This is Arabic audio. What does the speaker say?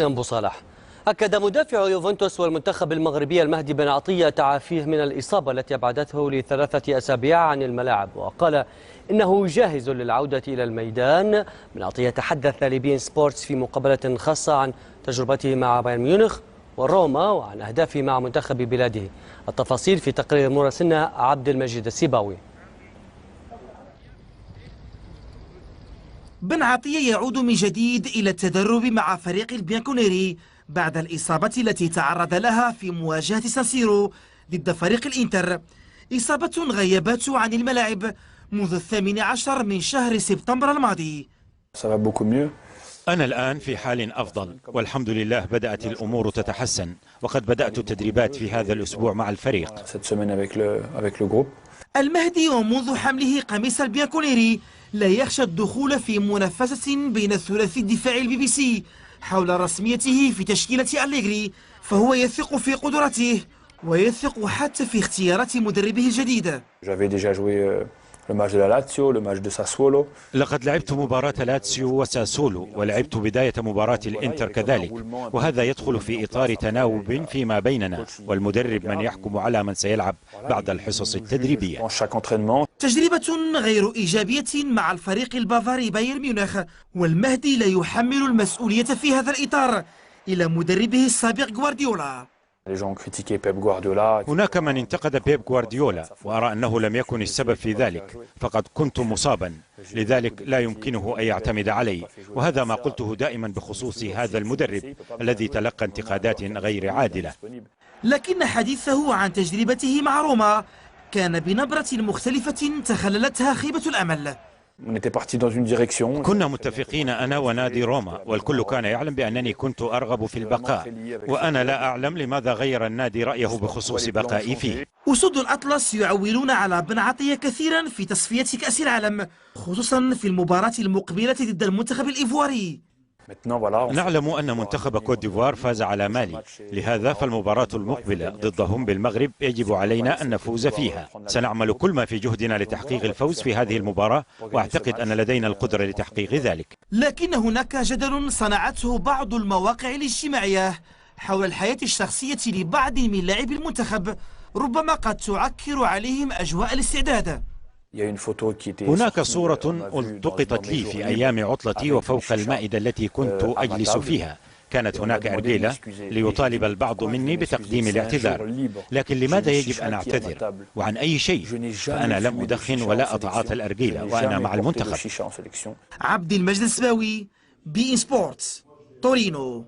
أبو صالح. أكد مدافع يوفنتوس والمنتخب المغربي المهدي بن عطية تعافيه من الإصابة التي أبعدته ل3 أسابيع عن الملاعب، وقال إنه جاهز للعودة إلى الميدان. بن عطية تحدث لبين سبورتس في مقابلة خاصة عن تجربته مع بايرن ميونخ وروما وعن أهدافه مع منتخب بلاده. التفاصيل في تقرير مراسلنا عبد المجيد السيباوي. بن عطية يعود من جديد إلى التدرب مع فريق البيانكونيري بعد الإصابة التي تعرض لها في مواجهة سانسيرو ضد فريق الإنتر، إصابة غيبته عن الملاعب منذ 18 من شهر سبتمبر الماضي. أنا الآن في حال أفضل والحمد لله، بدأت الأمور تتحسن وقد بدأت التدريبات في هذا الأسبوع مع الفريق. المهدي ومنذ حمله قميص البيانكونيري لا يخشى الدخول في منافسة بين الثلاثي الدفاعي البي بي سي حول رسميته في تشكيلة أليغري، فهو يثق في قدراته ويثق حتى في اختيارات مدربه الجديد. لقد لعبت مباراة لاتسيو وساسولو ولعبت بداية مباراة الإنتر كذلك، وهذا يدخل في إطار تناوب فيما بيننا، والمدرب من يحكم على من سيلعب بعد الحصص التدريبية. تجربة غير إيجابية مع الفريق البافاري بايرن ميونخ، والمهدي لا يحمل المسؤولية في هذا الإطار إلى مدربه السابق غوارديولا. هناك من انتقد بيب غوارديولا، وأرى أنه لم يكن السبب في ذلك، فقد كنت مصابا، لذلك لا يمكنه أن يعتمد علي، وهذا ما قلته دائما بخصوص هذا المدرب الذي تلقى انتقادات غير عادلة. لكن حديثه عن تجربته مع روما كان بنبرة مختلفة تخللتها خيبة الأمل. كنا متفقين أنا ونادي روما، والكل كان يعلم بأنني كنت أرغب في البقاء، وأنا لا أعلم لماذا غير النادي رأيه بخصوص بقائي فيه. أسود الأطلس يعولون على بن عطية كثيرا في تصفية كأس العالم، خصوصا في المباراة المقبلة ضد المنتخب الإيفواري. نعلم أن منتخب كوت ديفوار فاز على مالي، لهذا فالمباراة المقبلة ضدهم بالمغرب يجب علينا أن نفوز فيها. سنعمل كل ما في جهدنا لتحقيق الفوز في هذه المباراة، وأعتقد أن لدينا القدرة لتحقيق ذلك. لكن هناك جدل صنعته بعض المواقع الاجتماعية حول الحياة الشخصية لبعض من لاعبي المنتخب، ربما قد تعكر عليهم أجواء الاستعداد. هناك صورة التقطت لي في أيام عطلتي وفوق المائدة التي كنت أجلس فيها، كانت هناك أرجيلة ليطالب البعض مني بتقديم الاعتذار، لكن لماذا يجب أن أعتذر وعن أي شيء؟ فأنا لم أدخن ولا أتعاطى الأرجيلة وأنا مع المنتخب. عبد المجيد السيباوي، بي إن سبورتس، تورينو.